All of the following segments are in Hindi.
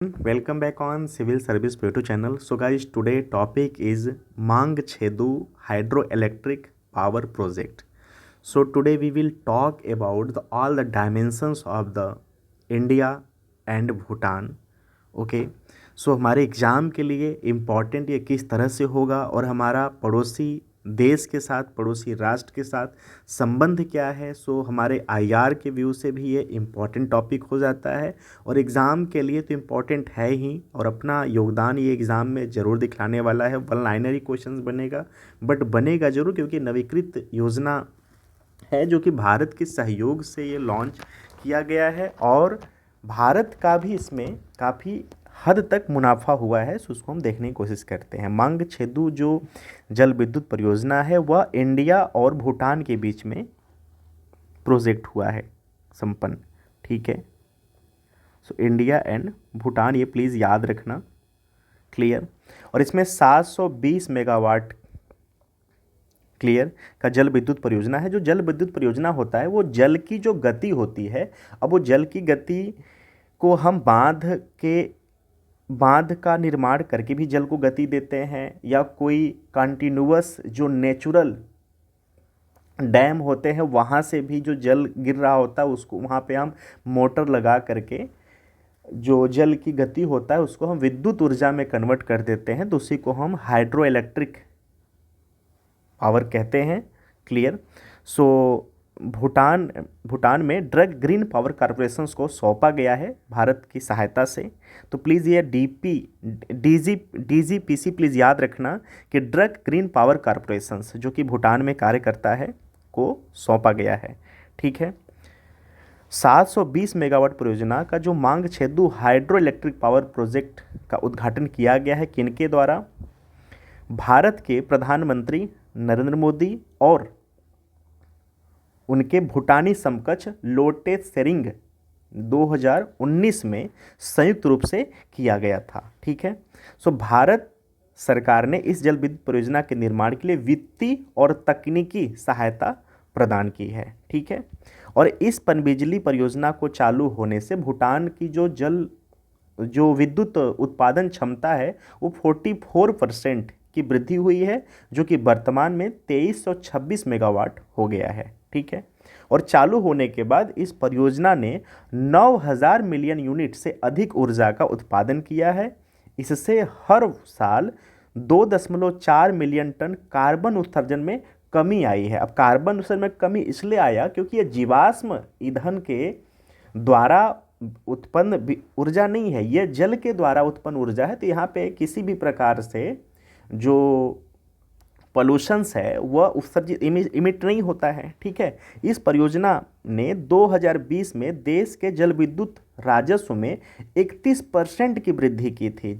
Welcome back on Civil Service YouTube channel. So guys, today topic is Mang Chedu hydroelectric power project. So today we will talk about all the dimensions of the India and Bhutan. Okay so हमारे एग्ज़ाम के लिए इम्पॉर्टेंट ये किस तरह से होगा और हमारा पड़ोसी देश के साथ, पड़ोसी राष्ट्र के साथ संबंध क्या है। सो हमारे आईआर के व्यू से भी ये इम्पॉर्टेंट टॉपिक हो जाता है और एग्ज़ाम के लिए तो इम्पॉर्टेंट है ही, और अपना योगदान ये एग्ज़ाम में ज़रूर दिखलाने वाला है। वन लाइनर ही क्वेश्चन बनेगा, बट बनेगा ज़रूर, क्योंकि नवीकृत योजना है जो कि भारत के सहयोग से ये लॉन्च किया गया है और भारत का भी इसमें काफ़ी हद तक मुनाफा हुआ है। सो उसको हम देखने की कोशिश करते हैं। मांग छेदु जो जल विद्युत परियोजना है वह इंडिया और भूटान के बीच में प्रोजेक्ट हुआ है संपन्न, ठीक है। सो इंडिया एंड भूटान, ये प्लीज़ याद रखना, क्लियर। और इसमें 720 मेगावाट क्लियर का जल विद्युत परियोजना है। जो जल विद्युत परियोजना होता है वो जल की जो गति होती है, अब वो जल की गति को हम बांध का निर्माण करके भी जल को गति देते हैं, या कोई कंटिन्यूअस जो नेचुरल डैम होते हैं वहाँ से भी जो जल गिर रहा होता है उसको वहाँ पे हम मोटर लगा करके जो जल की गति होता है उसको हम विद्युत ऊर्जा में कन्वर्ट कर देते हैं, तो उसी को हम हाइड्रो इलेक्ट्रिक पावर कहते हैं, क्लियर। सो भूटान में ड्रग ग्रीन पावर कॉरपोरेशंस को सौंपा गया है भारत की सहायता से। तो प्लीज़ ये डीजीपीसी प्लीज़ याद रखना कि ड्रग ग्रीन पावर कॉरपोरेशंस जो कि भूटान में कार्य करता है को सौंपा गया है, ठीक है। 720 मेगावाट परियोजना का जो मांग छेदु हाइड्रो इलेक्ट्रिक पावर प्रोजेक्ट का उद्घाटन किया गया है किनके द्वारा? भारत के प्रधानमंत्री नरेंद्र मोदी और उनके भूटानी समकक्ष लोटे त्शेरिंग 2019 में संयुक्त रूप से किया गया था, ठीक है। सो भारत सरकार ने इस जल विद्युत परियोजना के निर्माण के लिए वित्तीय और तकनीकी सहायता प्रदान की है, ठीक है। और इस पनबिजली परियोजना को चालू होने से भूटान की जो विद्युत उत्पादन क्षमता है वो 44% की वृद्धि हुई है, जो कि वर्तमान में 2326 मेगावाट हो गया है, ठीक है। और चालू होने के बाद इस परियोजना ने 9000 मिलियन यूनिट से अधिक ऊर्जा का उत्पादन किया है। इससे हर साल 2.4 मिलियन टन कार्बन उत्सर्जन में कमी आई है। अब कार्बन उत्सर्जन में कमी इसलिए आया क्योंकि ये जीवाश्म ईंधन के द्वारा उत्पन्न ऊर्जा नहीं है, यह जल के द्वारा उत्पन्न ऊर्जा है। तो यहाँ पे किसी भी प्रकार से जो पॉल्यूशंस है वह उत्सर्जित इमिट नहीं होता है, ठीक है। इस परियोजना ने 2020 में देश के जल विद्युत राजस्व में 31% की वृद्धि की थी,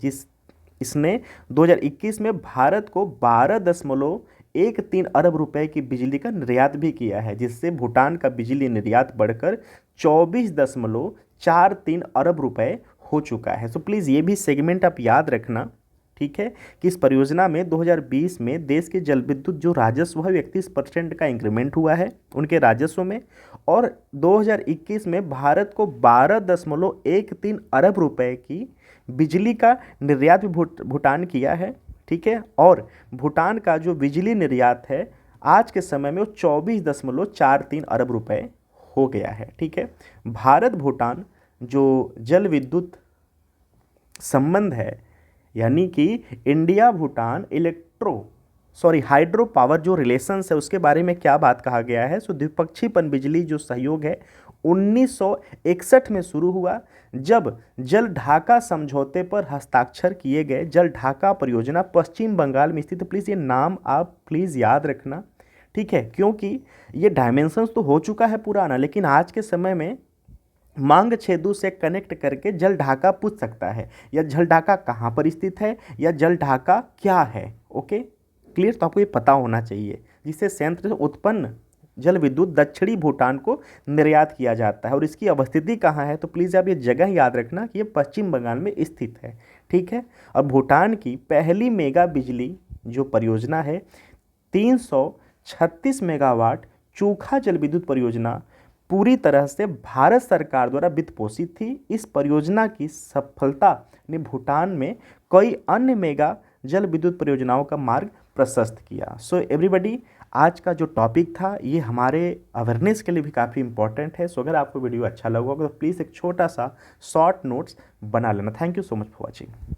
इसने 2021 में भारत को 12.13 अरब रुपए की बिजली का निर्यात भी किया है, जिससे भूटान का बिजली निर्यात बढ़कर 24.43 अरब रुपए हो चुका है। सो प्लीज़ ये भी सेगमेंट आप याद रखना, ठीक है, कि इस परियोजना में 2020 में देश के जल विद्युत जो राजस्व है 31% का इंक्रीमेंट हुआ है उनके राजस्व में, और 2021 में भारत को 12.13 अरब रुपए की बिजली का निर्यात भी भूटान किया है, ठीक है। और भूटान का जो बिजली निर्यात है आज के समय में वो 24.43 अरब रुपए हो गया है, ठीक है। भारत भूटान जो जल विद्युत संबंध है, यानी कि इंडिया भूटान हाइड्रो पावर जो रिलेशंस है उसके बारे में क्या बात कहा गया है। सो द्विपक्षीय पनबिजली जो सहयोग है 1961 में शुरू हुआ, जब जल ढाका समझौते पर हस्ताक्षर किए गए। जल ढाका परियोजना पश्चिम बंगाल में स्थित, प्लीज़ ये नाम आप प्लीज़ याद रखना, ठीक है, क्योंकि ये डायमेंशंस तो हो चुका है पुराना, लेकिन आज के समय में मांग छेदु से कनेक्ट करके जल ढाका पूछ सकता है, या जल ढाका कहाँ पर स्थित है, या जल ढाका क्या है, ओके, क्लियर। तो आपको ये पता होना चाहिए, जिससे संयंत्र से उत्पन्न जल विद्युत दक्षिणी भूटान को निर्यात किया जाता है, और इसकी अवस्थिति कहाँ है। तो प्लीज़ आप ये जगह याद रखना कि ये पश्चिम बंगाल में स्थित है, ठीक है। और भूटान की पहली मेगा बिजली जो परियोजना है 336 मेगावाट चूखा जल विद्युत परियोजना पूरी तरह से भारत सरकार द्वारा वित्त पोषित थी। इस परियोजना की सफलता ने भूटान में कई अन्य मेगा जल विद्युत परियोजनाओं का मार्ग प्रशस्त किया। सो एवरीबॉडी, आज का जो टॉपिक था ये हमारे अवेयरनेस के लिए भी काफ़ी इंपॉर्टेंट है। सो अगर आपको वीडियो अच्छा लगा होगा तो प्लीज़ एक छोटा सा शॉर्ट नोट्स बना लेना। Thank you so much for watching.